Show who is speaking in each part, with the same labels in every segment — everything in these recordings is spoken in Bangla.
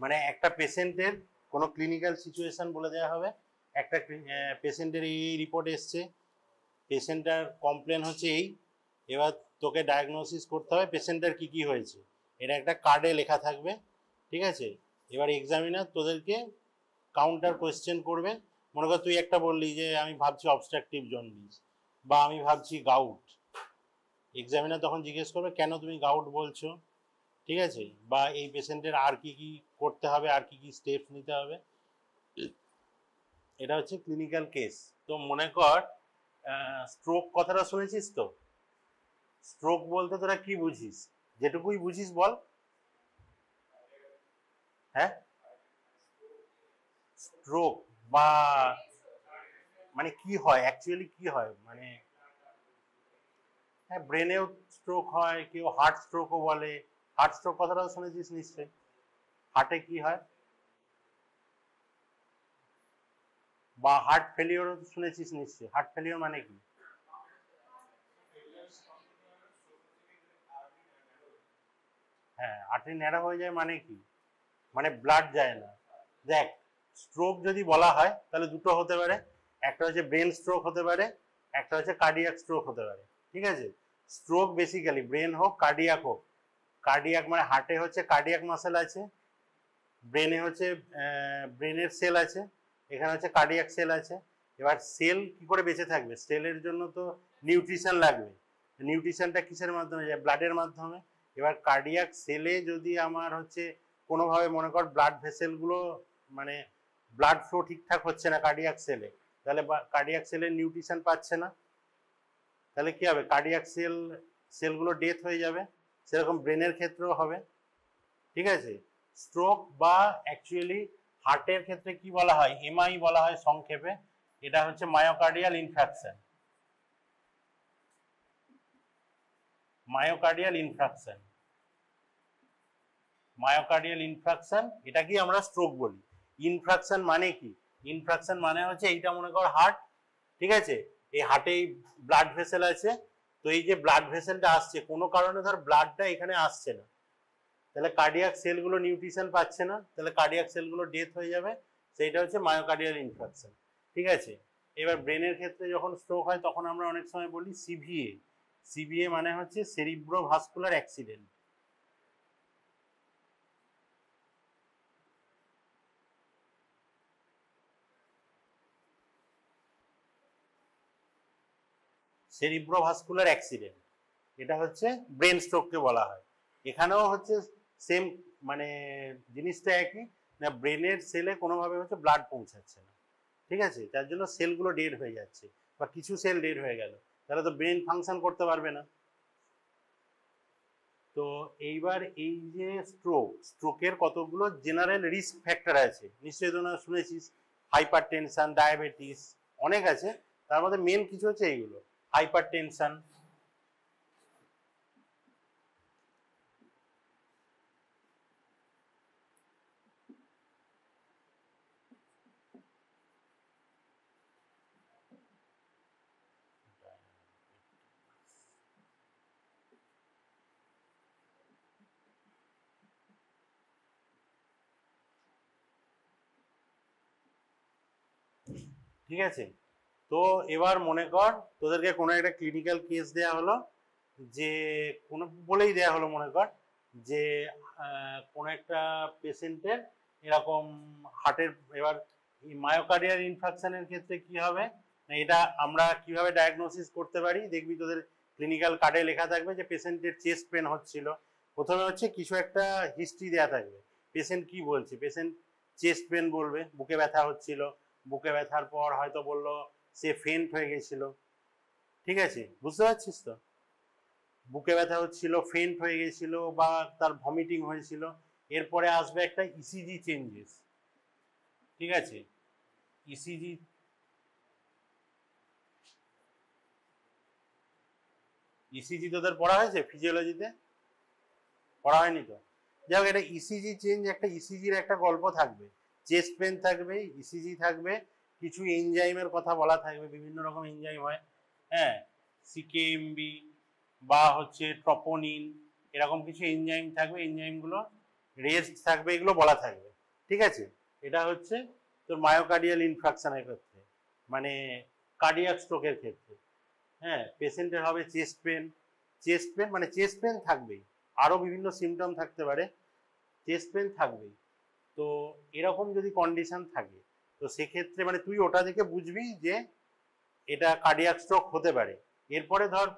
Speaker 1: মানে একটা পেশেন্টের কোনো ক্লিনিক্যাল সিচুয়েশন বলে দেওয়া হবে, একটা পেশেন্টের এই রিপোর্ট এসছে, পেশেন্টটার কমপ্লেন হচ্ছে এই, এবার তোকে ডায়াগনোসিস করতে হবে পেশেন্টের কি কি হয়েছে, এটা একটা কার্ডে লেখা থাকবে, ঠিক আছে। এবার এক্সামিনার তোদেরকে কাউন্টার কোয়েশ্চেন করবে। মনে কর তুই একটা বললি যে আমি ভাবছি অবস্ট্রাকটিভ জন্ডিস বা আমি ভাবছি গাউট, এক্সামিনার তখন জিজ্ঞেস করবে কেন তুমি গাউট বলছো, ঠিক আছে, বা এই পেশেন্টের আর কি কি করতে হবে, আর কি কি স্টেপস নিতে হবে। এটা হচ্ছে ক্লিনিক্যাল কেস। তো মনে কর স্ট্রোক কথাটা শুনেছিস তো, স্ট্রোক বলতে তোরা কি বুঝিস, যেটুকুই বুঝিস বল। হ্যাঁ, স্ট্রোক বা মানে কি হয় অ্যাকচুয়ালি, কি হয় মানে, হ্যাঁ ব্রেনেও স্ট্রোক হয়, কেউ হার্ট স্ট্রোকও বলে। হার্ট স্ট্রোক কথাটাও শুনেছিস নিশ্চয়ই, হার্টে কি হয়, বা হার্ট ফেলিওরও শুনেছিস নিশ্চয়ই। হার্ট ফেলিওর মানে কি, হ্যাঁ আর্টারি ন্যারো হয়ে যায় মানে কি, মানে ব্লাড যায় না। দেখ, স্ট্রোক যদি বলা হয় তাহলে দুটো হতে পারে, একটা হচ্ছে ব্রেন স্ট্রোক হতে পারে, একটা হচ্ছে কার্ডিয়াক স্ট্রোক হতে পারে, ঠিক আছে। স্ট্রোক বেসিক্যালি ব্রেন হোক কার্ডিয়াক হোক, কার্ডিয়াক মানে হার্টে হচ্ছে কার্ডিয়াক মাসেল আছে, ব্রেনে হচ্ছে ব্রেনের সেল আছে, এখানে হচ্ছে কার্ডিয়াক সেল আছে। এবার সেল কি করে বেঁচে থাকবে, সেলের জন্য তো নিউট্রিশন লাগবে, নিউট্রিশনটা কিসের মাধ্যমে যায়, ব্লাডের মাধ্যমে। এবার কার্ডিয়াক সেলে যদি আমার হচ্ছে কোনোভাবে মনে কর ব্লাড ভেসেলগুলো মানে ব্লাড ফ্লো ঠিকঠাক হচ্ছে না কার্ডিয়াক সেলে, তাহলে কার্ডিয়াক সেলের নিউট্রিশন পাচ্ছে না, তাহলে কি হবে, কার্ডিয়াক সেলগুলো ডেথ হয়ে যাবে। সেরকম ব্রেনের ক্ষেত্রেও হবে, ঠিক আছে। স্ট্রোক বা অ্যাকচুয়ালি হার্টের ক্ষেত্রে কি বলা হয়, এমআই বলা হয় সংক্ষেপে, এটা হচ্ছে myocardial infraction, myocardial infraction, myocardial infraction, এটাকেই আমরা স্ট্রোক বলি। ইনফ্রাকশন মানে কি, ইনফ্রাকশন মানে হচ্ছে এইটা মনে কর হার্ট, ঠিক আছে, এই হার্টে ব্লাড ভেসেল আছে, তো এই যে ব্লাড ভেসেলটা আসছে কোনো কারণে ধর ব্লাডটা এখানে আসছে না, তাহলে কার্ডিয়াক সেলগুলো নিউট্রিশন পাচ্ছে না, তাহলে কার্ডিয়াক সেলগুলো ডেথ হয়ে যাবে, সেইটা হচ্ছে মায়োকার্ডিয়াল ইনফ্রাকশন, ঠিক আছে। এবার ব্রেনের ক্ষেত্রে যখন স্ট্রোক হয় তখন আমরা অনেক সময় বলি সিভিএ, সিভিএ মানে হচ্ছে সেরিব্রোভাস্কুলার অ্যাক্সিডেন্ট। সেরিব্রোভাস্কুলার অ্যাক্সিডেন্ট, এটা হচ্ছে ব্রেন স্ট্রোককে বলা হয়। এখানেও হচ্ছে সেম, মানে জিনিসটা একই, না ব্রেনের সেলে কোনোভাবে হচ্ছে ব্লাড পৌঁছাচ্ছে না, ঠিক আছে, তার জন্য সেলগুলো ডেড হয়ে যাচ্ছে, বা কিছু সেল ডেড হয়ে গেল, তাহলে তো ব্রেন ফাংশন করতে পারবে না। তো এইবার এই যে স্ট্রোকের কতগুলো জেনারেল রিস্ক ফ্যাক্টর আছে, নিশ্চয়ই তোমরা শুনেছিস, হাইপার টেনশন, ডায়াবেটিস, অনেক আছে, তার মধ্যে মেন কিছু হচ্ছে এইগুলো, হাইপার টেনশন, ঠিক আছে। তো এবার মনে কর তোদেরকে কোনো একটা ক্লিনিক্যাল কেস দেয়া হলো, যে কোনো বলেই দেয়া হলো, মনে কর যে কোনো একটা পেশেন্টের এরকম হার্টের, এবার মায়োকার্ডিয়াল ইনফ্রাকশনের ক্ষেত্রে কি হবে, এটা আমরা কিভাবে ডায়াগনোসিস করতে পারি, দেখবি তোদের ক্লিনিক্যাল কার্ডে লেখা থাকবে যে পেশেন্টের চেস্ট পেন হচ্ছিল, প্রথমে হচ্ছে কিছু একটা হিস্ট্রি দেওয়া থাকবে, পেশেন্ট কি বলছে, পেশেন্ট চেস্ট পেন বলবে, বুকে ব্যথা হচ্ছিল, বুকে ব্যথার পর হয়তো বললো সে ফেন্ট হয়ে গেছিল, ঠিক আছে, বুঝতে পারছিস তো, বুকে ব্যথা হচ্ছিল, ফেন্ট হয়ে গেছিল, বা তার ভমিটিং হয়েছিল। এরপরে আসবে একটা ইসিজি চেঞ্জেস, ঠিক আছে, ইসিজি, ইসিজি তোদের পড়া হয়েছে ফিজিওলজিতে, পড়া হয়নি তো, যাই হোক, এটা ইসিজি চেঞ্জ, একটা ইসিজির একটা গল্প থাকবে, চেস্ট পেন থাকবে, ইসিজি থাকবে, কিছু এনজাইমের কথা বলা থাকবে, বিভিন্ন রকম এনজাইম হয়, হ্যাঁ, সিকেএমবি বা হচ্ছে ট্রপোনিন, এরকম কিছু এনজাইম থাকবে, এনজাইমগুলো রেস্ট থাকবে, এগুলো বলা থাকবে, ঠিক আছে, এটা হচ্ছে তোর মায়োকার্ডিয়াল ইনফ্রাকশনের ক্ষেত্রে, মানে কার্ডিয়াক স্ট্রোকের ক্ষেত্রে। হ্যাঁ, পেশেন্টের হবে চেস্ট পেন মানে চেস্ট পেন থাকবেই, আরও বিভিন্ন সিমটম থাকতে পারে, চেস্ট পেন থাকবেই। তো এরকম যদি কন্ডিশন থাকে, তো সেক্ষেত্রে মানে তুই ওটা দেখে বুঝবি যে এটা কার্ডিয়াক স্ট্রোক হতে পারে। এরপরে ধর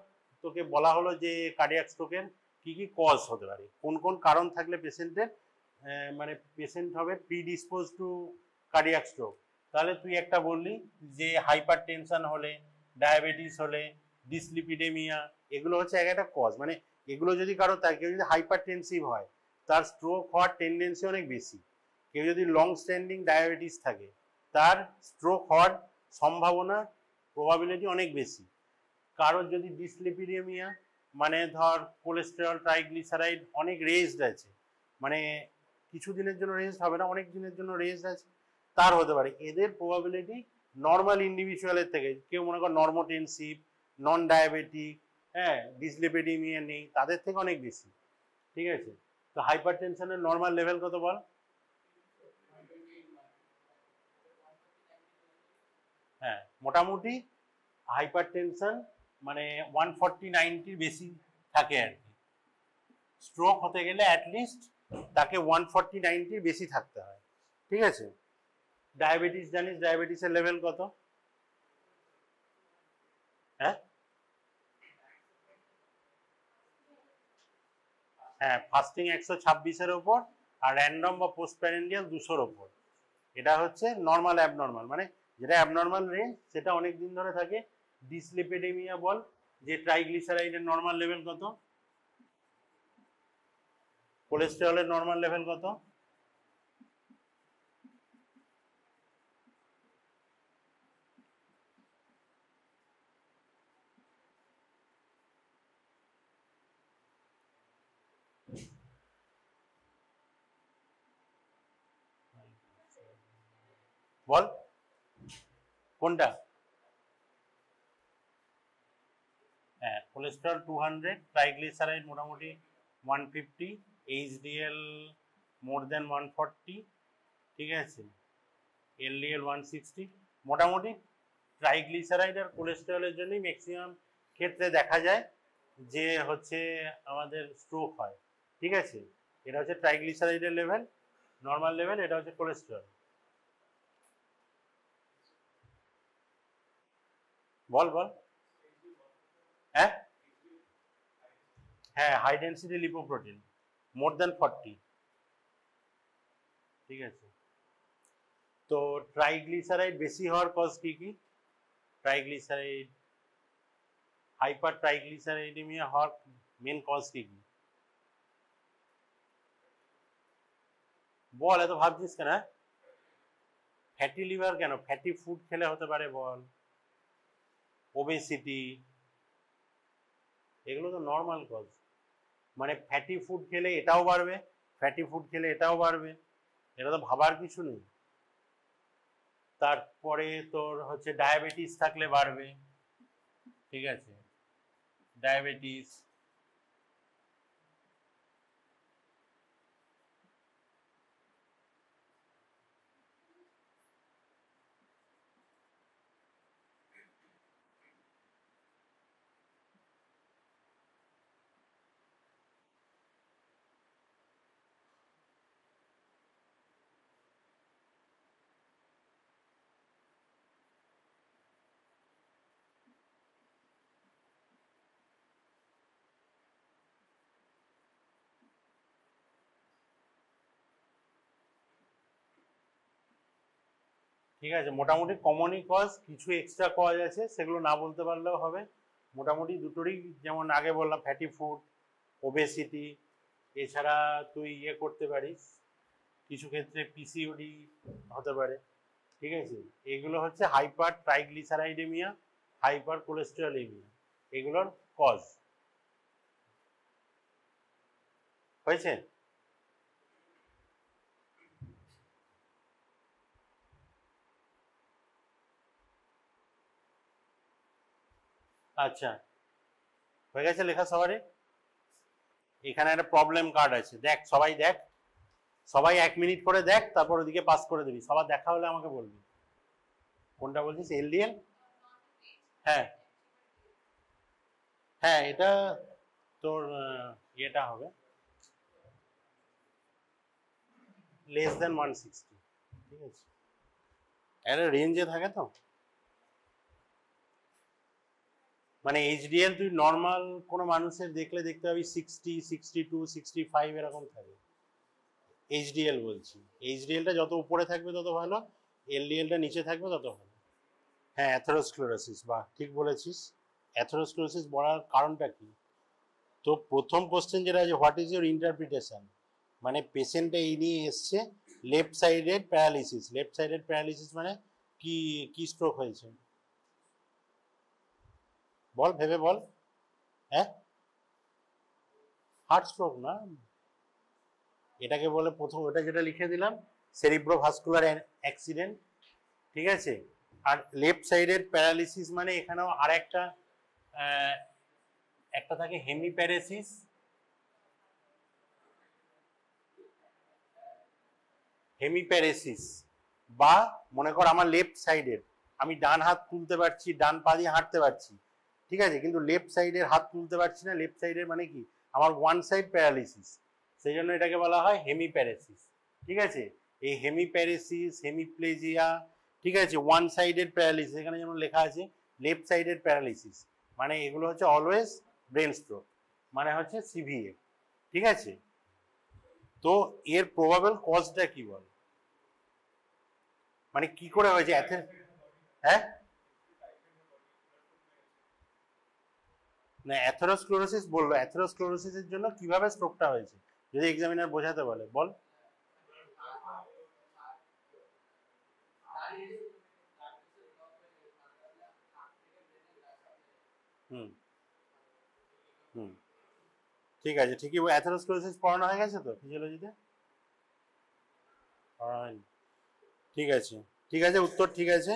Speaker 1: তোকে বলা হলো যে কার্ডিয়াক স্ট্রোকের কি কি কজ হতে পারে, কোন কোন কারণ থাকলে পেশেন্টের মানে পেশেন্ট হবে প্রিডিসপোজ টু কার্ডিয়াক স্ট্রোক। তাহলে তুই একটা বললি যে হাইপার টেনশন হলে, ডায়াবেটিস হলে, ডিসলিপিডেমিয়া, এগুলো হচ্ছে এক একটা কজ। মানে এগুলো যদি কারো থাকে, কেউ যদি হাইপার টেনসিভ হয় তার স্ট্রোক হওয়ার টেন্ডেন্সি অনেক বেশি। কেউ যদি লং স্ট্যান্ডিং ডায়াবেটিস থাকে তার স্ট্রোক হওয়ার সম্ভাবনা, প্রবাবিলিটি অনেক বেশি। কারোর যদি ডিসলিপিডেমিয়া মানে ধর কোলেস্টেরল ট্রাইগ্লিসারাইড অনেক রেজড আছে, মানে কিছু দিনের জন্য রেজড হবে না, অনেক দিনের জন্য রেজড আছে, তার হতে পারে। এদের প্রবাবিলিটি নর্মাল ইন্ডিভিজুয়ালের থেকে, কেউ মনে কর নর্মোটেনসিভ, নন ডায়াবেটিক, হ্যাঁ, ডিসলিপিডেমিয়া নেই, তাদের থেকে অনেক বেশি। ঠিক আছে, তো হাইপার টেনশনের নর্মাল লেভেল কত বল? হ্যাঁ, মোটামুটি হাইপার টেনশন মানে 140/90 বেশি থাকে আর কি। স্ট্রোক হতে গেলে অ্যাটলিস্ট তাকে 140/90 বেশি থাকতে হয়। ঠিক আছে, ডায়াবেটিস জানিস, ডায়াবেটিসের লেভেল কত? হ্যাঁ হ্যাঁ, ফাস্টিং 126-এর ওপর, আর র্যান্ডম বা পোস্ট প্যারেন্ডিয়াল 200-র ওপর। এটা হচ্ছে নর্মাল অ্যাবনর্মাল, মানে যেটা অ্যাবনর্মাল রেঞ্জ সেটা অনেক দিন ধরে থাকে। ডিসলিপিডেমিয়া বল, যে ট্রাইগ্লিসারাইডের নর্মাল লেভেল কত, কোলেস্টেরলের নর্মাল লেভেল কত? বল কোনটা? হ্যাঁ, কোলেস্টেরল 200, ট্রাইগ্লিসারাইড মোটামুটি 150, এইচডিএল মোর দেন 140, ঠিক আছে, এলডিএল 160। মোটামুটি ট্রাইগ্লিসারাইড আর কোলেস্টেরলের জন্যই ম্যাক্সিমাম ক্ষেত্রে দেখা যায় যে হচ্ছে আমাদের স্ট্রোক হয়। ঠিক আছে, এটা হচ্ছে ট্রাইগ্লিসারাইডের লেভেল, নর্মাল লেভেল, এটা হচ্ছে কোলেস্টেরল। বল বল। হ্যাঁ হ্যাঁ, হাই ডেন্সিটি লিপোপ্রোটিন মোর দেন 40। ঠিক আছে, তো ট্রাইগ্লিসারাইড বেশি হওয়ার কজ কি কি? ট্রাইগ্লিসারাইড, হাইপার ট্রাইগ্লিসারাইডেমিয়া হওয়ার মেন কজ কি কি বল? এত ভাবছিস কেন? ফ্যাটি লিভার কেন? ফ্যাটি ফুড খেলে হতে পারে বল, ওবেসিটি, এগুলো তো নর্মাল কজ। মানে ফ্যাটি ফুড খেলে এটাও বাড়বে, ফ্যাটি ফুড খেলে এটাও বাড়বে, এটা তো ভাবার কিছু নেই। তারপরে তোর হচ্ছে ডায়াবেটিস থাকলে বাড়বে। ঠিক আছে, ডায়াবেটিস, ঠিক আছে, মোটামুটি কমনই কজ, কিছু এক্সট্রা কজ আছে সেগুলো না বলতে পারলেও হবে। মোটামুটি দুটোরই, যেমন আগে বললাম ফ্যাটি ফুড, ওবেসিটি, এছাড়া তুই ইয়ে করতে পারিস, কিছু ক্ষেত্রে পিসিওডি হতে পারে। ঠিক আছে, এগুলো হচ্ছে হাইপার ট্রাইগ্লিসারাইডেমিয়া, হাইপার কোলেস্টেরলেমিয়া, এগুলোর কজ। হয়েছে? আচ্ছা, হয়ে গেছে লেখা সবারই? এখানে একটা প্রবলেম কার্ড আছে, দেখ সবাই দেখ। সবাই 1 মিনিট করে দেখ, তারপর ওদিকে পাস করে দিবি। সবার দেখা হলে আমাকে বলবি। কোনটা বলছিস? এলডিএল? হ্যাঁ হ্যাঁ, এটা তোর ইয়েটা হবে লেস দেন 160, ঠিক আছে? একটা রেঞ্জে থাকে তো, মানে এইচডিএল তুই নর্মাল কোনো মানুষের দেখলে দেখতে পাবি 60, 62, 65 এরকম থাকে। এইচডিএল বলছি, এইচডিএলটা যত উপরে থাকবে তত ভালো, এলডিএলটা নিচে থাকবে তত ভালো। হ্যাঁ, অ্যাথেরোস্ক্লেরোসিস, বাহ ঠিক বলেছিস। অ্যাথেরোস্ক্লেরোসিস বলার কারণটা কি? তো প্রথম কোশ্চেন যেটা আছে, হোয়াট ইজ ইউর ইন্টারপ্রিটেশন, মানে পেশেন্টটা এই নিয়ে এসছে left sided paralysis. Left sided paralysis মানে কি, কি স্ট্রোক হয়েছে বল, ভেবে বল। হ্যাঁ, হার্ট স্ট্রোক না, এটাকে বলে প্রথম, ওটা যেটা লিখে দিলাম সেরিব্রোভাস্কুলার অ্যাক্সিডেন্ট, ঠিক আছে? আর লেফট সাইডের প্যারালিসিস মানে এখানেও আর একটা থাকে হেমিপ্যারেসিস, হেমিপ্যারেসিস, বা মনে কর আমার লেফট সাইডের, আমি ডান হাত তুলতে পারছি, ডান পা দিয়ে হাঁটতে পারছি, ঠিক আছে, কিন্তু লেফট সাইডের হাত তুলতে পারছি না। লেফট সাইডের মানে কি, আমার ওয়ান সাইড প্যারালিসিস, সেই জন্য এটাকে বলা হয় হেমিপ্যারেসিস, ঠিক আছে? এই হেমিপ্যারেসিস, হেমিপ্লেজিয়া, ঠিক আছে, ওয়ান সাইডেড প্যারালিসিস, এখানে যেমন লেখা আছে লেফট সাইডেড প্যারালিসিস, মানে এগুলো হচ্ছে অলওয়েজ ব্রেন স্ট্রোক, মানে হচ্ছে সিভিএ, ঠিক আছে? তো এর প্রবাবল কজটা কি বল, মানে কি করে হয়েছে? হ্যাঁ না, অ্যাথেরোস্ক্লেরোসিস বললো, অ্যাথেরোস্ক্লেরোসিসের জন্য কিভাবে স্ট্রোকটা হয়েছে যদি এক্সামিনার বোঝাতে বলে, বল। হুম হুম, ঠিক আছে, ঠিকই। অ্যাথেরোস্ক্লেরোসিস পড়ানো হয়ে গেছে তো ফিজিওলজিতে? পড়ানো হয়নি, ঠিক আছে, ঠিক আছে, উত্তর ঠিক আছে।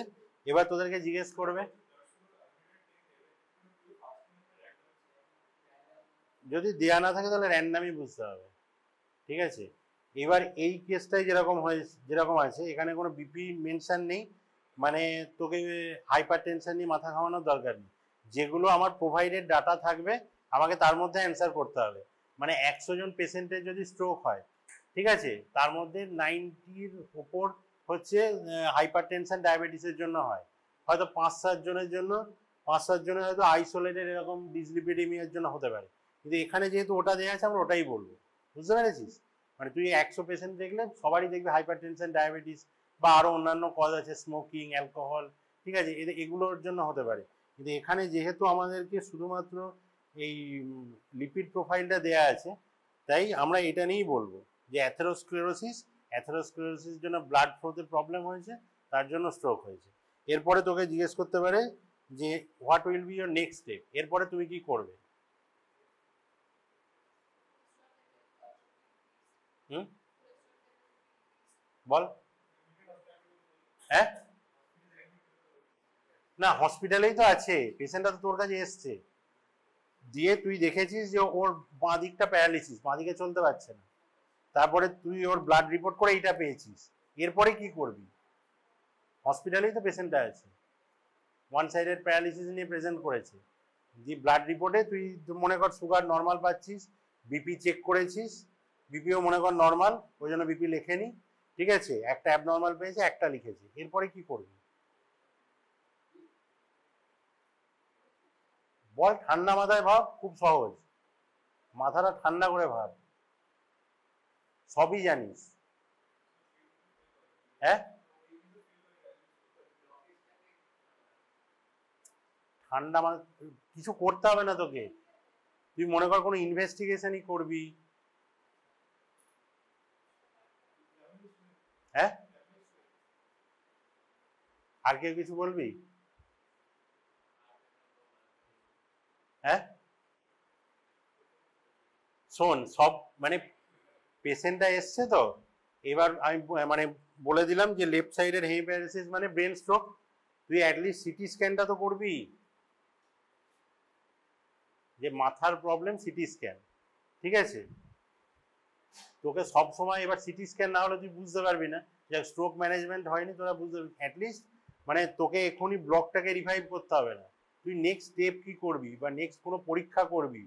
Speaker 1: এবার তোদেরকে জিজ্ঞেস করবে, যদি দেয়া না থাকে তাহলে র্যান্ডামই বুঝতে হবে, ঠিক আছে? এবার এই কেসটাই যেরকম হয়েছে, যেরকম আছে, এখানে কোনো বিপি মেনশন নেই, মানে তোকে হাইপার টেনশন নিয়ে মাথা ঘামানোর দরকার নেই। যেগুলো আমার প্রোভাইডেড ডাটা থাকবে আমাকে তার মধ্যে অ্যান্সার করতে হবে। মানে 100 জন পেশেন্টের যদি স্ট্রোক হয়, ঠিক আছে, তার মধ্যে 90-র ওপর হচ্ছে হাইপার টেনশন ডায়াবেটিসের জন্য হয়, হয়তো 5-7 জনের জন্য, 5-7 জনের হয়তো আইসোলেটেড এরকম ডিসলিপিডেমিয়ার জন্য হতে পারে, কিন্তু এখানে যেহেতু ওটা দেওয়া আছে আমরা ওটাই বলবো, বুঝতে পেরেছিস? মানে তুই 100 পেশেন্ট দেখলে সবারই দেখবে হাইপার টেনশন, ডায়াবেটিস, বা আরো অন্যান্য কজ আছে, স্মোকিং, অ্যালকোহল, ঠিক আছে, এগুলোর জন্য হতে পারে। কিন্তু এখানে যেহেতু আমাদেরকে শুধুমাত্র এই লিপিড প্রোফাইলটা দেয়া আছে, তাই আমরা এটা নিয়েই বলবো যে অ্যাথেরোস্ক্লেরোসিস, অ্যাথেরোস্ক্লেরোসিসের জন্য ব্লাড ফ্লোতে প্রবলেম হয়েছে, তার জন্য স্ট্রোক হয়েছে। এরপরে তোকে জিজ্ঞেস করতে পারে যে what will be your next step, এরপরে তুমি কি করবে? হুম, বল। হ্যাঁ, না হসপিটালেই তো আছে, পেশেন্টটা তো তোর কাছে এসছে, দিয়ে তুই দেখেছিস যে ওর বাঁ দিকটা প্যারালিসিস, বাঁ দিকে চলতে পারছে না, তারপরে তুই ওর ব্লাড রিপোর্ট করে এইটা পেয়েছিস, এরপরে কি করবি? হসপিটালেই তো পেশেন্টটা আছে, ওয়ান সাইডেড প্যারালিসিস নিয়ে প্রেজেন্ট করেছে, যে ব্লাড রিপোর্টে তুই মনে কর সুগার নর্মাল পাচ্ছিস, বিপি চেক করেছিস, বিপিও মনে কর নর্মাল, ওই জন্য বিপি লেখেনি, ঠিক আছে, একটা অ্যাবনর্মাল পেয়েছে, একটা লিখেছে, এরপরে কি করবি বল? ঠান্ডা মাথায় ভাব, খুব সহজ, মাথাটা ঠান্ডা করে ভাব, সবই জানিস। হ্যাঁ, ঠান্ডা মানে কিছু করতে হবে না তোকে, তুই মনে কর কোনো ইনভেস্টিগেশনই করবি। হ্যাঁ, আর কেউ কিছু বলবি? হ্যাঁ, শোন, সব মানে পেশেন্টটা এসছে তো, এবার আমি মানে বলে দিলাম যে লেফট সাইডের হেমিপ্যারেসিস মানে ব্রেন স্ট্রোক, তুই অ্যাটলিস্ট সিটি স্ক্যানটা তো করবি, যে মাথার প্রবলেম সিটি স্ক্যান, ঠিক আছে? তোকে সব সময় এবার সিটি স্ক্যান না হলে তুই বুঝতে পারবি না যে স্ট্রোক ম্যানেজমেন্ট হয়নি, তোরা বুঝতে পারবি অ্যাটলিস্ট মানে তোকে এখনই ব্লকটাকে রিভাইভ করতে হবে না, তুই নেক্সট স্টেপ কি করবি বা নেক্সট কোনো পরীক্ষা করবি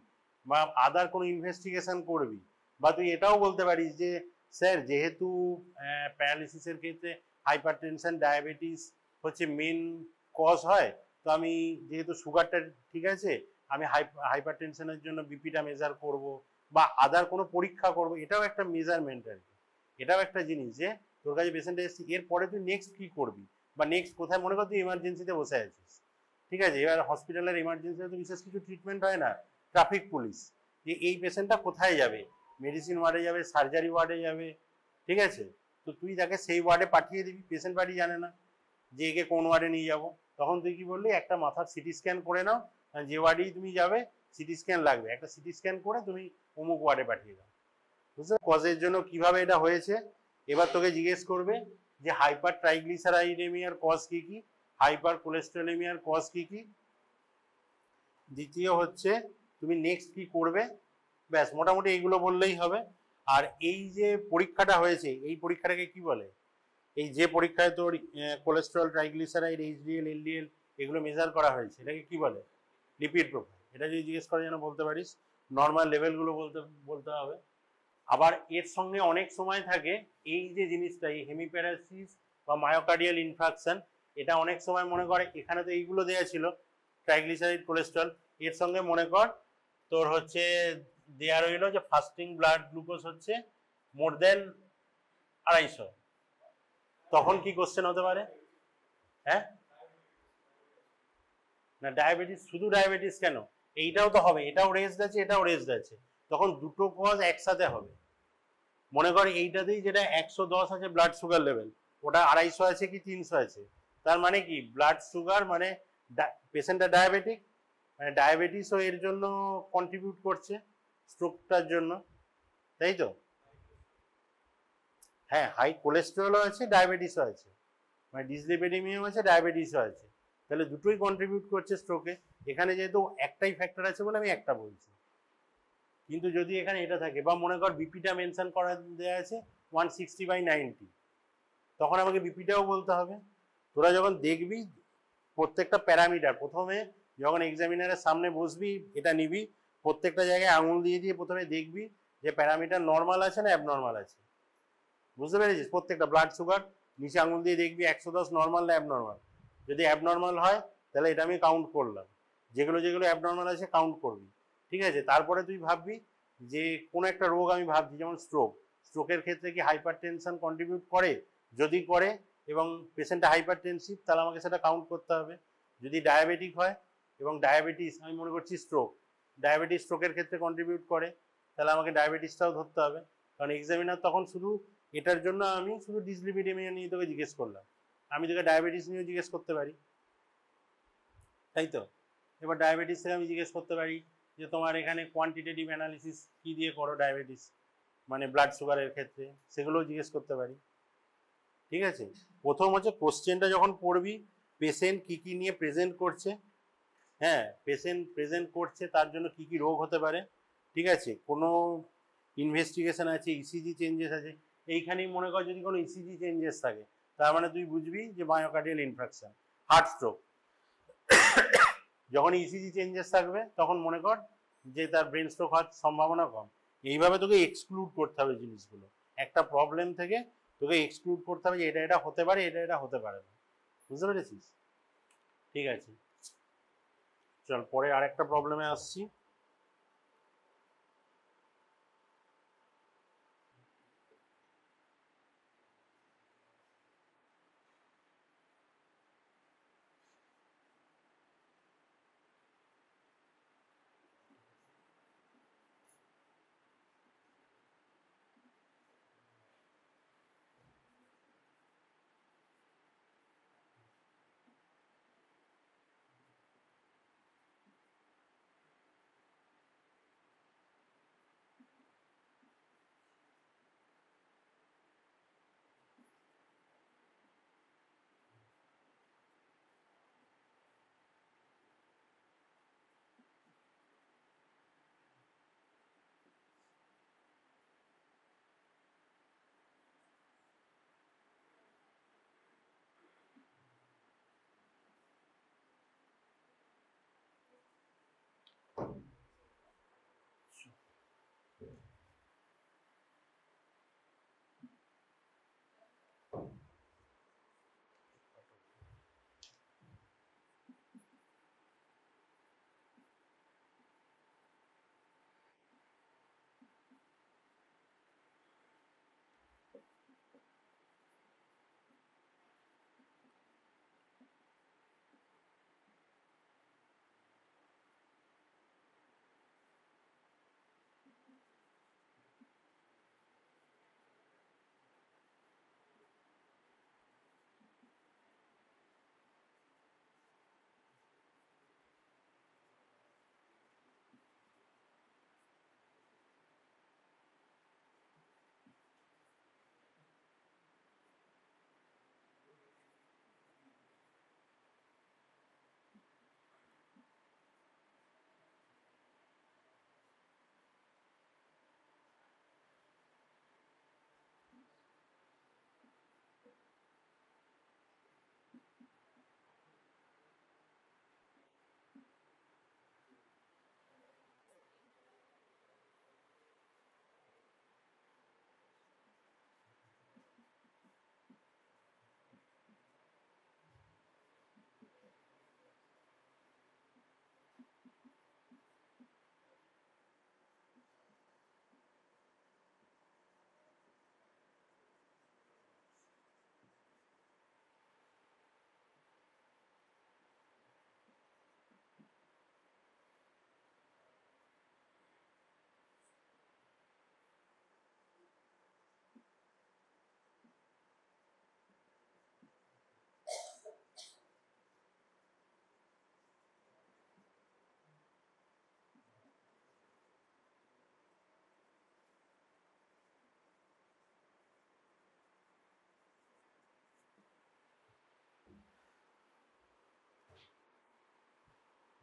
Speaker 1: বা আদার কোনো ইনভেস্টিগেশন করবি, বা তুই এটাও বলতে পারিস যে স্যার যেহেতু প্যারালিসিসের ক্ষেত্রে হাইপার টেনশন ডায়াবেটিস হচ্ছে মেন কজ হয়, তো আমি যেহেতু সুগারটা ঠিক আছে আমি হাইপার টেনশনের জন্য বিপিটা মেজার করব বা আদার কোনো পরীক্ষা করব, এটাও একটা মেজারমেন্ট আর কি। এটাও একটা জিনিস যে তোর কাছে পেশেন্ট এসেছে এরপরে তুই নেক্সট কি করবি বা নেক্সট কোথায়, মনে কর তুই ইমার্জেন্সিতে বসে আছিস, ঠিক আছে, এবার হসপিটালের ইমার্জেন্সিতে তো বিশেষ কিছু ট্রিটমেন্ট হয় না, ট্রাফিক পুলিশ যে এই পেশেন্টটা কোথায় যাবে, মেডিসিন ওয়ার্ডে যাবে, সার্জারি ওয়ার্ডে যাবে, ঠিক আছে, তো তুই তাকে সেই ওয়ার্ডে পাঠিয়ে দিবি, পেশেন্ট বাড়ি জানে না যে একে কোন ওয়ার্ডে নিয়ে যাব, তখন তুই কি বললি একটা মাথার সিটি স্ক্যান করে নাও, যে ওয়ার্ডেই তুমি যাবে সিটি স্ক্যান লাগবে, একটা সিটি স্ক্যান করে তুমি অমুক ওয়ার্ডে পাঠিয়ে দাও, বুঝলে কজের জন্য কিভাবে এটা হয়েছে। এবার তোকে জিজ্ঞেস করবে যে হাইপার ট্রাইগ্লিসারাইডেমিয়ার কজ কি কি, হাইপার কোলেস্টেরোলেমিয়ার কজ কি কি, দ্বিতীয় হচ্ছে তুমি নেক্সট কি করবে, ব্যাস মোটামুটি এইগুলো বললেই হবে। আর এই যে পরীক্ষাটা হয়েছে এই পরীক্ষাটাকে কি বলে, এই যে পরীক্ষায় তোর কোলেস্টেরল ট্রাইগ্লিসারাইড এইচডিএল এলডিএল এগুলো মেজার করা হয়েছে এটাকে কি বলে, লিপিড প্রোফাইল। এটা যদি জিজ্ঞেস করে যেন বলতে পারিস, নর্মাল লেভেলগুলো বলতে হবে। আবার এর সঙ্গে অনেক সময় থাকে এই যে জিনিসটা এই হেমিপ্যারাসিস বা মায়োকার্ডিয়াল ইনফ্রাকশন, এটা অনেক সময় মনে করে এখানে তো এইগুলো দেওয়া ছিল ট্রাইগ্লিসারাইড কোলেস্ট্রল, এর সঙ্গে মনে কর তোর হচ্ছে দেওয়া রইল যে ফাস্টিং ব্লাড গ্লুকোজ হচ্ছে মোর দেন 250, তখন কি কোশ্চেন হতে পারে, হ্যাঁ না ডায়াবেটিস, শুধু ডায়াবেটিস কেন, এইটাও তো হবে, এটাও রেজড আছে এটাও রেজড আছে, তখন দুটো কজ একসাথে হবে। মনে কর এইটাতেই যেটা 110 আছে ব্লাড সুগার লেভেল, ওটা 250 আছে কি 300 আছে, তার মানে কি ব্লাড সুগার মানে পেশেন্টটা ডায়াবেটিক, মানে ডায়াবেটিসও এর জন্য কন্ট্রিবিউট করছে স্ট্রোকটার জন্য, তাই তো, হ্যাঁ হাই কোলেস্টেরলও আছে ডায়াবেটিসও আছে, মানে ডিসলিপিডেমিয়াও আছে ডায়াবেটিসও আছে, তাহলে দুটোই কন্ট্রিবিউট করছে স্ট্রোকে। এখানে যেহেতু একটাই ফ্যাক্টর আছে বলে আমি একটা বলছি, কিন্তু যদি এখানে এটা থাকে বা মনে কর বিপিটা মেনশন করা দেওয়া আছে 160/90, তখন আমাকে বিপিটাও বলতে হবে। তোরা যখন দেখবি প্রত্যেকটা প্যারামিটার প্রথমে যখন এক্সামিনারের সামনে বসবি এটা নিবি, প্রত্যেকটা জায়গায় আঙুল দিয়ে দিয়ে প্রথমে দেখবি যে প্যারামিটার নর্মাল আছে না অ্যাবনর্মাল আছে, বুঝতে পেরেছিস, প্রত্যেকটা ব্লাড সুগার নিচে আঙুল দিয়ে দেখবি 110 নর্মাল না অ্যাবনর্মাল, যদি অ্যাবনর্মাল হয় তাহলে এটা আমি কাউন্ট করলাম, যেগুলো যেগুলো অ্যাবনর্মাল আছে কাউন্ট করবি, ঠিক আছে, তারপরে তুই ভাববি যে কোনো একটা রোগ আমি ভাবছি যেমন স্ট্রোক, স্ট্রোকের ক্ষেত্রে কি হাইপার টেনশন কন্ট্রিবিউট করে, যদি করে এবং পেশেন্টটা হাইপার টেনসিভ তাহলে আমাকে সেটা কাউন্ট করতে হবে, যদি ডায়াবেটিক হয় এবং ডায়াবেটিস আমি মনে করছি স্ট্রোক, ডায়াবেটিস স্ট্রোকের ক্ষেত্রে কন্ট্রিবিউট করে তাহলে আমাকে ডায়াবেটিসটাও ধরতে হবে, কারণ এক্সামিনার তখন শুধু এটার জন্য আমি শুধু ডিসলিপিডেমিয়া নিয়ে তোকে জিজ্ঞেস করলাম, আমি তোকে ডায়াবেটিস নিয়েও জিজ্ঞেস করতে পারি, তাই তো, এবার ডায়াবেটিস থেকে আমি জিজ্ঞেস করতে পারি যে তোমার এখানে কোয়ান্টিটেটিভ অ্যানালিসিস কি দিয়ে করো ডায়াবেটিস মানে ব্লাড সুগারের ক্ষেত্রে, সেগুলোও জিজ্ঞেস করতে পারি, ঠিক আছে। প্রথম হচ্ছে কোশ্চেনটা যখন পড়বি পেশেন্ট কি কি নিয়ে প্রেজেন্ট করছে, হ্যাঁ পেশেন্ট প্রেজেন্ট করছে তার জন্য কি কি রোগ হতে পারে, ঠিক আছে, কোনো ইনভেস্টিগেশন আছে ইসিজি চেঞ্জেস আছে, এইখানেই মনে কর যদি কোনো ইসিজি চেঞ্জেস থাকে তার মানে তুই বুঝবি যে মায়োকার্ডিয়াল ইনফ্রাকশন হার্ট স্ট্রোক, যখন ইসিজি চেঞ্জেস থাকবে তখন মনে কর যে তার ব্রেন স্ট্রোক হওয়ার সম্ভাবনা কম। এইভাবে তোকে এক্সক্লুড করতে হবে জিনিসগুলো, একটা প্রবলেম থেকে তোকে এক্সক্লুড করতে হবে যে এটা এটা হতে পারে এটা এটা হতে পারে না, বুঝতে পেরেছিস, ঠিক আছে, চল পরে আরেকটা প্রবলেমে আসছি।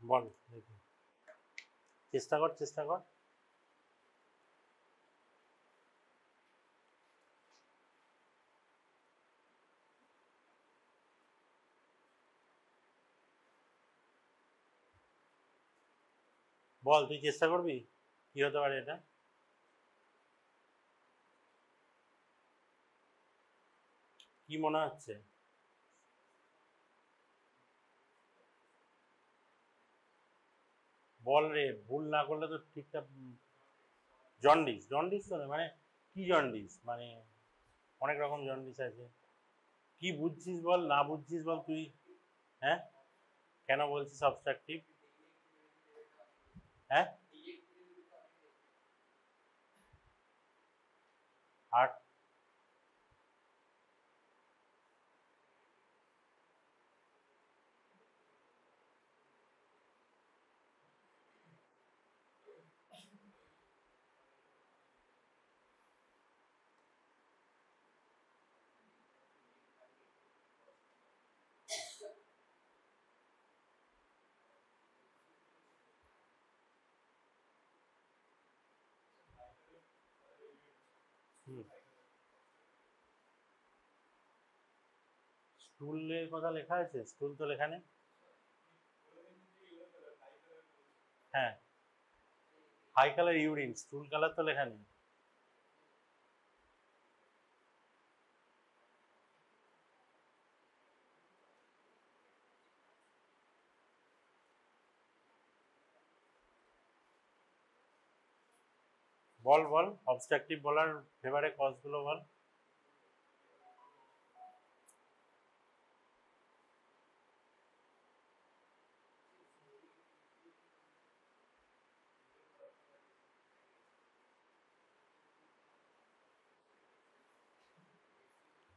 Speaker 1: বল দেখি, চেষ্টা কর চেষ্টা কর। বল, তুই চেষ্টা করবি, কি হতে পারে এটা? কি মনে হচ্ছে? বল রে, ভুল না করলে তো ঠিকঠাক। জন্ডিস, জন্ডিস তো না, মানে কি জন্ডিস, মানে অনেক রকম জন্ডিস আছে। কি বুঝছিস বল, না বুঝছিস বল তুই। হ্যাঁ, কেন বলছিস অবস্ট্রাকটিভ? হ্যাঁ, আর স্টুলের কথা লেখা আছে? স্টুল তো লেখা নেই। হ্যাঁ, high colour urine, stool colour তো লেখা নেই। বল বল, অবস্ট্রাকটিভ বলার ফেভারে কজগুলো বল।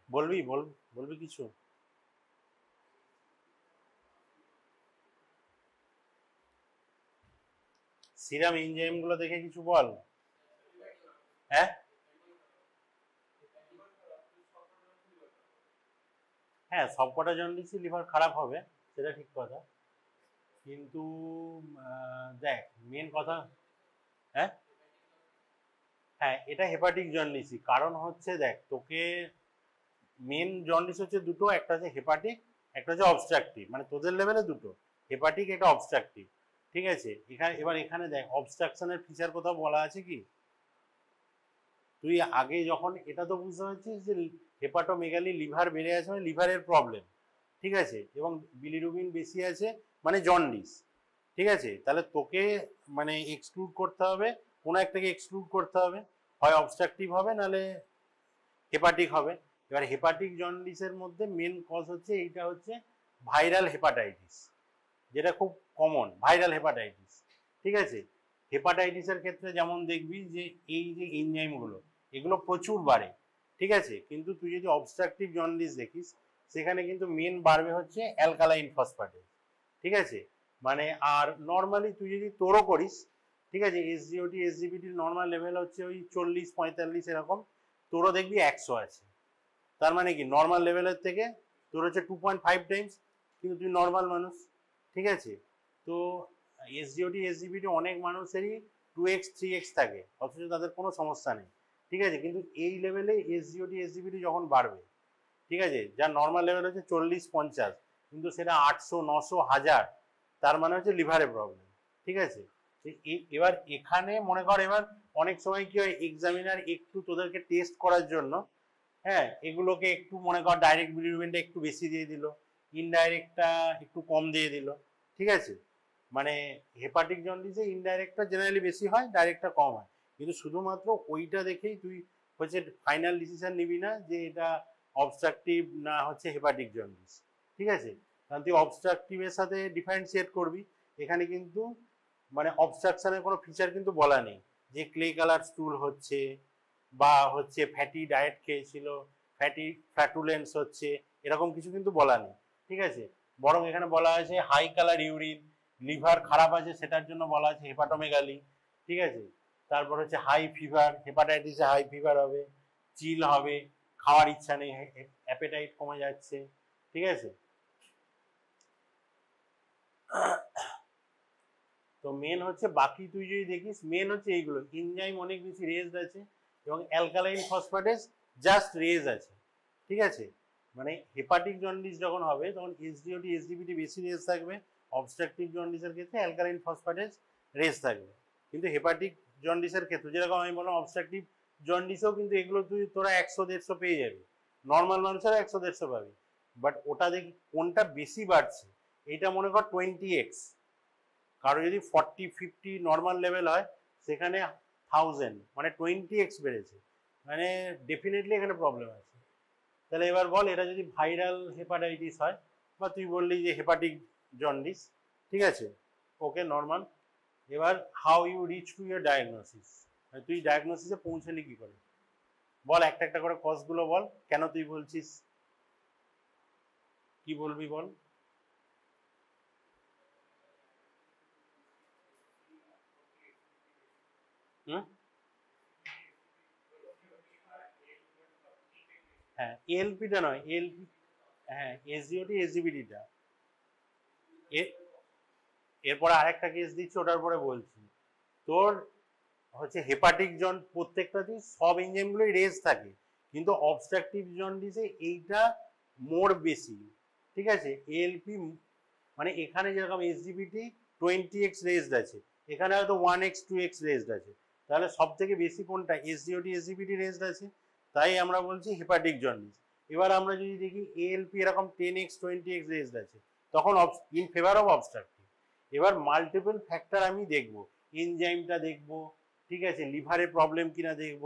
Speaker 1: বলবি, বলবি কিছু? সিরাম এনজাইম গুলো দেখে কিছু বল। হ্যাঁ, হ্যাঁ, সবকটা জন্ডিসই লিভার খারাপ হবে, সেটা ঠিক কথা, কিন্তু দেখ মেন কথা। হ্যাঁ, হ্যাঁ, এটা হেপাটিক জন্ডিসই, কারণ হচ্ছে দেখ তোকে মেন জন্ডিস হচ্ছে দুটো, একটা হচ্ছে হেপাটিক, একটা হচ্ছে অবস্ট্রাকটিভ, মানে তোদের লেভেলে দুটো, হেপাটিক একটা অবস্ট্রাকটিভ। ঠিক আছে, এখানে দেখ অবস্ট্রাকশনের ফিচার কোথাও বলা আছে কি? তুই আগে যখন এটা তো বুঝতে পারছিস যে হেপাটোমেগালি, লিভার বেড়ে আছে মানে লিভারের প্রবলেম, ঠিক আছে, এবং বিলিরুবিন বেশি আছে মানে জন্ডিস। ঠিক আছে, তাহলে তোকে মানে এক্সক্লুড করতে হবে, কোনো একটাকে এক্সক্লুড করতে হবে, হয় অবস্ট্রাকটিভ হবে নাহলে হেপাটিক হবে। এবার হেপাটিক জন্ডিসের মধ্যে মেন কজ হচ্ছে এইটা হচ্ছে ভাইরাল হেপাটাইটিস, যেটা খুব কমন, ভাইরাল হেপাটাইটিস। ঠিক আছে, হেপাটাইটিসের ক্ষেত্রে যেমন দেখবি যে এই যে এনজাইমগুলো, এগুলো প্রচুর বাড়ে। ঠিক আছে, কিন্তু তুই যদি অবস্ট্রাকটিভ জন্ডিস দেখিস, সেখানে কিন্তু মেন বাড়বে হচ্ছে অ্যালকালাইন ফসফেটেজ। ঠিক আছে, মানে আর নর্মালি তুই যদি তোরও করিস, ঠিক আছে, এসজিওটি এসজিপিটির নর্মাল লেভেল হচ্ছে ওই 40-45 এরকম, তোরও দেখবি 100 আছে। তার মানে কি নর্মাল লেভেলের থেকে তোর হচ্ছে 2.5 টাইমস, কিন্তু তুই নর্মাল মানুষ। ঠিক আছে, তো এসডিওটি এসজিপিটি অনেক মানুষেরই 2x 3x থাকে, অথচ তাদের কোনো সমস্যা নেই। ঠিক আছে, কিন্তু এই লেভেলে এসডিওটি এসজিপিটি যখন বাড়বে, ঠিক আছে, যার নর্মাল লেভেল হচ্ছে 40-50, কিন্তু সেটা 800-900-1000, তার মানে হচ্ছে লিভারে প্রবলেম। ঠিক আছে, এবার এখানে মনে কর, এবার অনেক সময় কি হয়, এক্সামিনার একটু তোদেরকে টেস্ট করার জন্য, হ্যাঁ, এগুলোকে একটু মনে কর ডাইরেক্ট বিলিরুবিনটা একটু বেশি দিয়ে দিল, ইনডাইরেক্টটা একটু কম দিয়ে দিল। ঠিক আছে, মানে হেপাটিক জন্ডিসে ইনডাইরেক্টটা জেনারেলি বেশি হয়, ডাইরেক্টটা কম হয়, কিন্তু শুধুমাত্র ওইটা দেখেই তুই হচ্ছে ফাইনাল ডিসিশন নিবি না যে এটা অবস্ট্রাকটিভ না হচ্ছে হেপাটিক জন্ডিস। ঠিক আছে, কারণ তুই অবস্ট্রাকটিভের সাথে ডিফারেন্সিয়েট করবি। এখানে কিন্তু মানে অবস্ট্রাকশনের কোনো ফিচার কিন্তু বলা নেই যে ক্লে কালার স্টুল হচ্ছে, বা হচ্ছে ফ্যাটি ডায়েট খেয়েছিল, ফ্ল্যাটুলেন্স হচ্ছে, এরকম কিছু কিন্তু বলা নেই। ঠিক আছে, বরং এখানে বলা আছে হাই কালার ইউরিন, লিভার খারাপ আছে সেটার জন্য বলা আছে হেপাটোমেগালি। ঠিক আছে, তারপর হচ্ছে হাই ফিভার, হেপাটাইটিসে হাই ফিভার হবে, চিল হবে, খাওয়ার ইচ্ছা নেই, অ্যাপেটাইট কমে যাচ্ছে। ঠিক আছে, তো মেন হচ্ছে বাকি তুই যদি দেখিস মেন হচ্ছে এইগুলো, এনজাইম অনেক বেশি রেজড আছে এবং অ্যালকালাইন ফসফেটেস জাস্ট রেজ আছে, ঠিক আছে। মানে হেপাটিক জন্ডিস যখন হবে তখন এসডিওটি এসডিপিটি বেশি রেজ থাকবে, অবস্ট্রাকটিভ জন্ডিসের ক্ষেত্রে অ্যালকালাইন ফসফেটেস রেজ থাকবে। কিন্তু হেপাটিক জন্ডিসের ক্ষেত্রে যেরকম আমি বললাম অবস্ট্রাকটিভ জন্ডিসেও কিন্তু এগুলো তোরা 100-150 পেয়ে যাবি, নর্মাল মানুষেরা 100-150 পাবি। বাট ওটা দেখি কোনটা বেশি বাড়ছে, এইটা মনে কর 20x, কারো যদি 40-50 নর্মাল লেভেল হয় সেখানে 1000 মানে 20x বেড়েছে, মানে ডেফিনেটলি এখানে প্রবলেম আছে। তাহলে এবার বল এটা যদি ভাইরাল হেপাটাইটিস হয় বা তুই বললি যে হেপাটিক জন্ডিস, ঠিক আছে, ওকে নর্মাল। এবার how you reach to your diagnosis, তুই ডায়াগনোসিসে পৌঁছালি কি করে বল, একটা একটা করে কজগুলো বল, কেন তুই বলছিস, কি বলবি বল। হুম, হ্যাঁ এলপিটা নয়, এলপি, হ্যাঁ এসডিওটি এসডিবিটিটা। এরপরে আরেকটা কেস দিচ্ছি, ওটার পরে বলছি। তোর হচ্ছে হেপাটিক প্রত্যেকটাতেই সব এনজাইমগুলোই রেজ থাকে, কিন্তু অবস্ট্রাকটিভ জন্ডিসে এইটা মোর বেশি, ঠিক আছে। এএলপি মানে এখানে যেরকম এসজিবিটি 20x রেজড আছে, এখানে হয়তো 1x 2x রেজড আছে, তাহলে সব থেকে বেশি কোনটা, এসডিওটি এসজিবিটি রেজড আছে, তাই আমরা বলছি হেপাটিক জন্ডিস। এবার আমরা যদি দেখি এএলপি এরকম 10x 20x রেজড আছে, তখন ইন ফেভার অফ অবস্ট্রাকটিভ। এবার মাল্টিপল ফ্যাক্টর আমি দেখব, এনজাইমটা দেখব, ঠিক আছে, লিভারে প্রবলেম কিনা দেখব,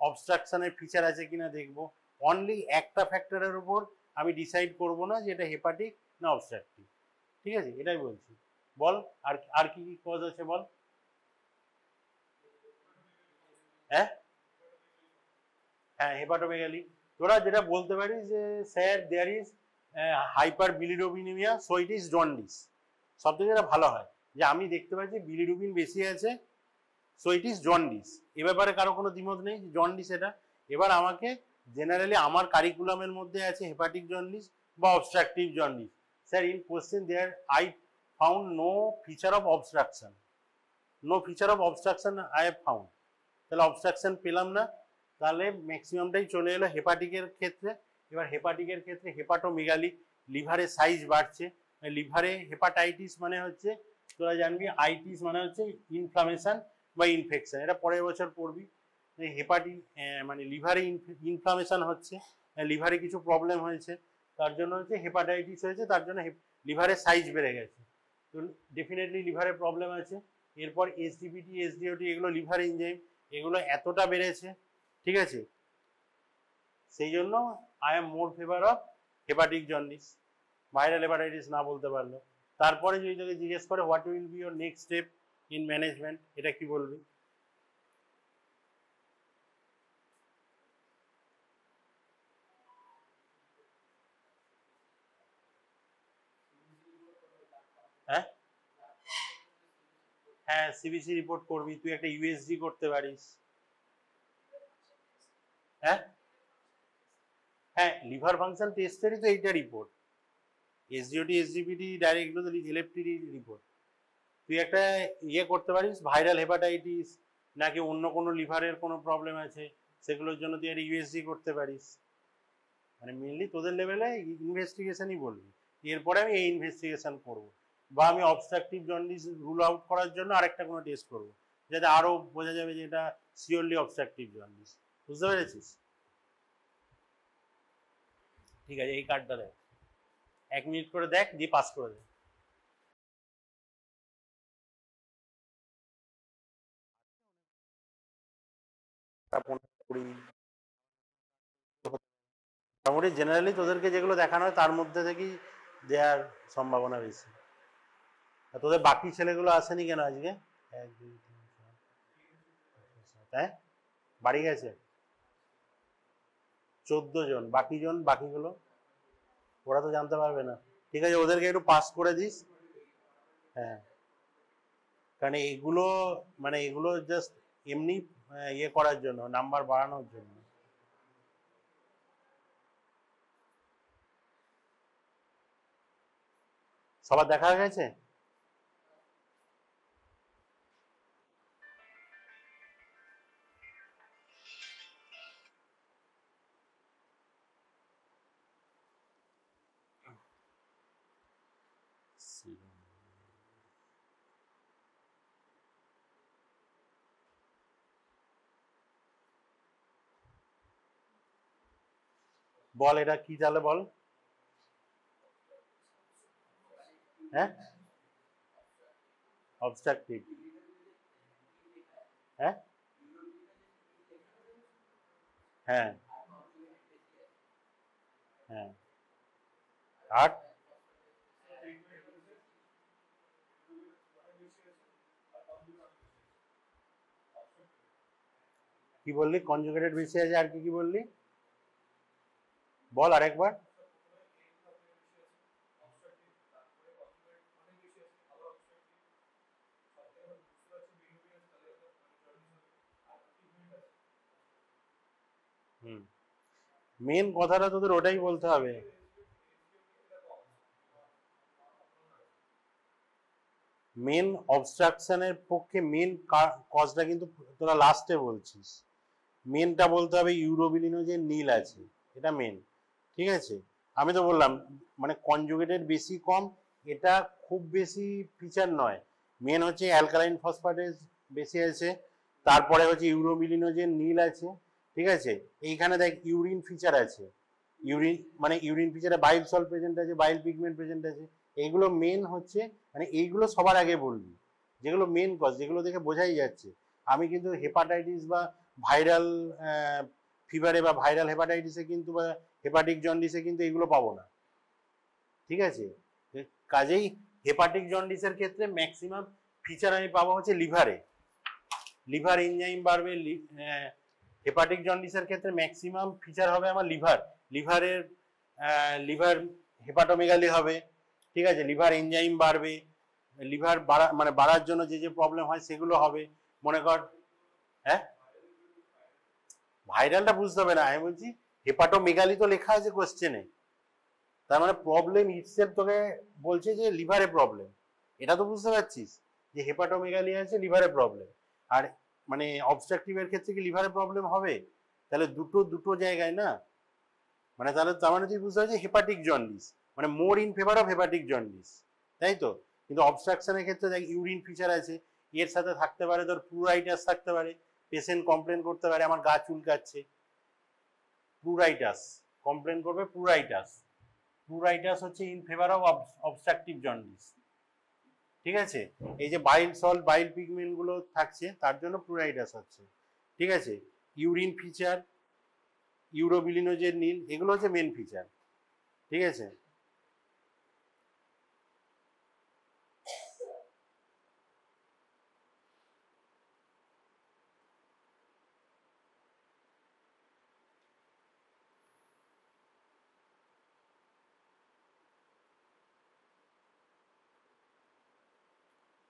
Speaker 1: অবস্ট্রাকশনের ফিচার আছে কিনা দেখব। অনলি একটা ফ্যাক্টরের উপর আমি ডিসাইড করব না যে এটা হেপাটিক না অবস্ট্রাকটিভ, ঠিক আছে, এটাই বলছি। বল আর আর কি কি কজ আছে বল। হ্যাঁ, হ্যাঁ হেপাটোমেগালি, তোরা যেটা বলতে পারিস যে sir there is hyperbilirubinemia so it is jaundice, সব থেকে যেটা ভালো হয় যে আমি দেখতে পাচ্ছি বিলিরুবিন বেশি আছে সো ইট ইজ জন্ডিস, এ ব্যাপারে কারো কোনো দ্বিমত নেই জন্ডিস এটা। এবার আমাকে জেনারেলি আমার কারিকুলামের মধ্যে আছে হেপাটিক জন্ডিস বা অবস্ট্রাকটিভ জন্ডিস, sir in question there I found no feature of obstruction, no feature of obstruction I have found, তাহলে অবস্ট্রাকশন পেলাম না, তাহলে ম্যাক্সিমামটাই চলে এলো হেপাটিকের ক্ষেত্রে। এবার হেপাটিকের ক্ষেত্রে হেপাটোমেগালি, লিভারের সাইজ বাড়ছে, লিভারে হেপাটাইটিস মানে হচ্ছে তোরা জানবি আইটিস মানে হচ্ছে ইনফ্লামেশন বা ইনফেকশন, এটা পরের বছর পড়বি। মানে লিভারে ইনফ্লামেশন হচ্ছে, লিভারে কিছু প্রবলেম হয়েছে, তার জন্য হচ্ছে হেপাটাইটিস হয়েছে, তার জন্য লিভারের সাইজ বেড়ে গেছে, তো ডেফিনেটলি লিভারে প্রবলেম আছে। এরপর এসডিপিটি এসডিওটি এগুলো লিভার এনজাইম, এগুলো এতটা বেড়েছে, ঠিক আছে, সেই জন্য I am more favour of hepatic জন্ডিস, ভাইরাল হেপাটাইটিস না বলতে পারলো। তারপরে যদি তোকে জিজ্ঞেস করে what will be your next step in management, এটা কি বলবি। হ্যাঁ, হ্যাঁ সিবিসি রিপোর্ট করবি, তুই একটা ইউএসজি করতে পারিস। হ্যাঁ, হ্যাঁ লিভার ফাংশন টেস্টেরই তো এইটা রিপোর্ট, এসডিওটি এসডিপিটি ডাইরেক্ট এগুলো তো এলএফটির রিপোর্ট। তুই একটা ইয়ে করতে পারিস, ভাইরাল হেপাটাইটিস নাকি অন্য কোনো লিভারের কোনো প্রবলেম আছে সেগুলোর জন্য তুই একটা ইউএসজি করতে পারিস, মানে মেনলি তোদের লেভেলে ইনভেস্টিগেশনই বলবি, এরপরে আমি এই ইনভেস্টিগেশন করবো, বা আমি অবস্ট্রাকটিভ জন্ডিস রুল আউট করার জন্য আরেকটা কোনো টেস্ট করবো, যাতে আরও বোঝা যাবে যে এটা শিওরলি অবস্ট্রাকটিভ জন্ডিস, বুঝতে পেরেছিস। ঠিক আছে, এই কার্ডটা দেখ, 1 মিনিট করে দেখ, দিয়ে পাস করে দে। মোটামুটি জেনারেলি তোদেরকে যেগুলো দেখানো হয় তার মধ্যে থেকেই দেওয়ার সম্ভাবনা বেশি। আর তোদের বাকি ছেলেগুলো আসেনি কেন আজকে, 1 2 3 4 হ্যাঁ বাড়ি গেছে 14 জন, বাকিগুলো ওরা তো জানতে পারবে না, ঠিক আছে ওদেরকে একটু পাস করে দিস। হ্যাঁ, কারণ এগুলো মানে এগুলো জাস্ট এমনি ইয়ে করার জন্য, নাম্বার বাড়ানোর জন্য। সবার দেখা হয়ে গেছে। বল এটা কি তাহলে বল। হ্যাঁ, অবস্ট্রাকটিভ। হ্যাঁ হ্যাঁ হ্যাঁ। আর কি বললি? কনজুগেটেড বেশি আছে, আর কি কি বললি বল আরেকবার। হুম, মেন কথাটা তোদের ওটাই বলতে হবে। মেন অবস্ট্রাকশনের পক্ষে মেন কজটা কিন্তু তোরা লাস্টে বলছিস। মেনটা বলতে হবে ইউরোবিলিনো যে নীল আছে, এটা মেন। ঠিক আছে, আমি তো বললাম মানে কনজুগেটেড বেশি কম, এটা খুব বেশি ফিচার নয়। মেন হচ্ছে অ্যালকালাইন ফসফেটেজ বেশি আছে, তারপরে হচ্ছে ইউরোবিলিনো যে নীল আছে। ঠিক আছে, এইখানে দেখ ইউরিন ফিচার আছে, ইউরিন মানে ইউরিন ফিচারে বাইল সল্ট প্রেজেন্ট আছে, বাইল পিগমেন্ট প্রেজেন্ট আছে। এইগুলো মেন হচ্ছে, মানে এইগুলো সবার আগে বলবি, যেগুলো মেন কজ, যেগুলো দেখে বোঝাই যাচ্ছে। আমি কিন্তু হেপাটাইটিস বা ভাইরাল ফিভারে বা ভাইরাল হেপাটাইটিসে কিন্তু বা হেপাটিক জন্ডিসে কিন্তু এগুলো পাবো না। ঠিক আছে, কাজেই হেপাটিক জন্ডিসের ক্ষেত্রে ম্যাক্সিমাম ফিচার আমি পাবো হচ্ছে লিভারে, লিভার এনজাইম বাড়বে। হেপাটিক জন্ডিসের ক্ষেত্রে ম্যাক্সিমাম ফিচার হবে আমার লিভার, লিভারের লিভার হেপাটোমেগালি হবে। ঠিক আছে, লিভার এনজাইম বাড়বে, লিভার বাড়া মানে বাড়ার জন্য যে যে প্রবলেম হয় সেগুলো হবে। মনে কর, হ্যাঁ ভাইরালটা বুঝতে হবে না, আমি বলছি হেপাটোমেগালি তো লেখা আছে কোশ্চেনে, তার মানে প্রবলেম ইটসেলফ তোকে বলছে যে লিভারে প্রবলেম। এটা তো বুঝতে পারছিস যে হেপাটোমেগালি আছে, লিভারে প্রবলেম। আর মানে অবস্ট্রাকটিভের ক্ষেত্রে কি লিভারে প্রবলেম হবে? তাহলে দুটো দুটো জায়গায় না, মানে তাহলে তার মানে তুই বুঝতে পারছিস হেপাটিক জন্ডিস মানে more in favour of hepatic জন্ডিস, তাই তো। কিন্তু অবস্ট্রাকশনের ক্ষেত্রে দেখ ইউরিন ফিচার আছে, এর সাথে থাকতে পারে তোর প্লুরাইটাস থাকতে পারে, পেশেন্ট কমপ্লেন করতে পারে আমার গা চুলকাচ্ছে, প্লুরাইটাস কমপ্লেন করবে, প্লুরাইটাস। প্লুরাইটাস হচ্ছে ইন ফেভার অফ অবস্ট্রাকটিভ জন্ডিস। ঠিক আছে, এই যে বাইল সল্ট বাইল পিগমেন্ট গুলো থাকছে তার জন্য প্লুরাইটাস হচ্ছে। ঠিক আছে, ইউরিন ফিচার, ইউরোবিলিনো যে নীল, এগুলো হচ্ছে মেন ফিচার। ঠিক আছে,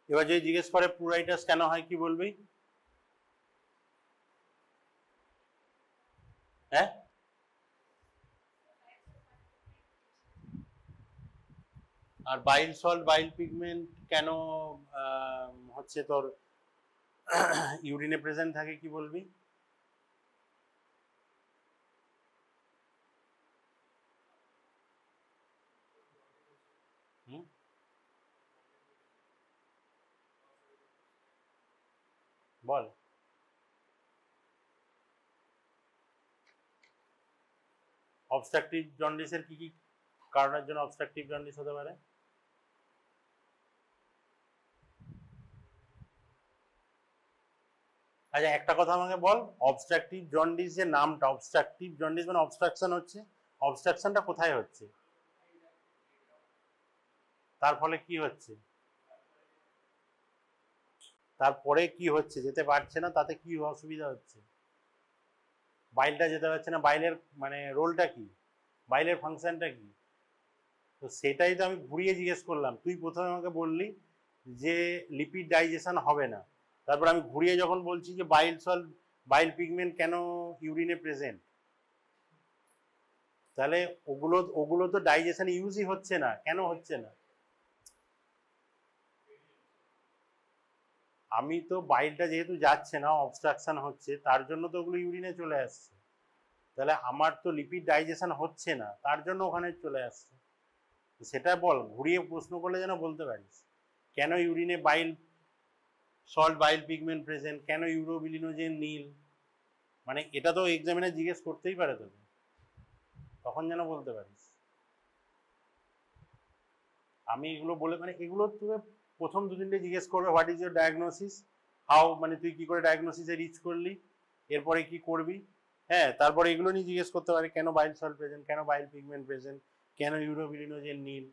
Speaker 1: এবার যদি জিজ্ঞেস করে প্লুরাইটাস কেন হয়, কি বলবি? হ্যাঁ, আর বাইল সল্ট বাইল পিগমেন্ট কেন হচ্ছে তোর ইউরিনে প্রেজেন্ট থাকে, কি বলবি? হুম, বল। অবস্ট্রাকটিভ জন্ডিসের কি কি কারণের জন্য অবস্ট্রাকটিভ জন্ডিস হতে পারে? আচ্ছা একটা কথা আমাকে বল, অবস্ট্রাকটিভ জন্ডিস যে নামটা, অবস্ট্রাকটিভ জন্ডিস মানে অবস্ট্রাকশন হচ্ছে, অবস্ট্রাকশনটা কোথায় হচ্ছে? তার ফলে কি হচ্ছে? তারপরে কি হচ্ছে? যেতে পারছে না, তাতে কি অসুবিধা হচ্ছে? বাইলটা যেতে পারছে না, বাইলের মানে রোলটা কি, বাইলের ফাংশনটা কি? তো সেটাই তো আমি ঘুরিয়ে জিজ্ঞেস করলাম। তুই প্রথমে আমাকে বললি যে লিপিড ডাইজেশন হবে না, তারপর আমি ঘুরিয়ে যখন বলছি যে বাইল সল্ট বাইল পিগমেন্ট কেন ইউরিনে প্রেজেন্ট, তাহলে ওগুলো ওগুলো তো ডাইজেশন ইউজই হচ্ছে না, কেন হচ্ছে না? আমি তো বাইলটা যেহেতু যাচ্ছে না, অবস্ট্রাকশন হচ্ছে, তার জন্য তো ওগুলো ইউরিনে চলে আসছে। তাহলে আমার তো লিপিড ডাইজেশন হচ্ছে না, তার জন্য ওখানে চলে আসছে। সেটা বল, ঘুরিয়ে প্রশ্ন করলে যেন বলতে পারিস। কেন ইউরিনে বাইল সল্ট বাইল পিগমেন্ট প্রেজেন্ট, কেন ইউরোবিলিনোজেন নীল, মানে এটা তো এক্সামিনার জিজ্ঞেস করতেই পারে তোকে। তখন যেন বলতে পারিস। আমি এগুলো বলে মানে এগুলো তোকে প্রথম 2-3টে জিজ্ঞেস করবে, what is your diagnosis, how মানে তুই কি করে ডায়াগনোসিসে রিচ করলি, এরপরে কি করবি, হ্যাঁ তারপরে এগুলো নিয়ে জিজ্ঞেস করতে পারে, কেন বাইল সল্ট প্রেজেন্ট, কেন বাইল পিগমেন্ট প্রেজেন্ট, কেন ইউরোবিলিনোজেন নীল,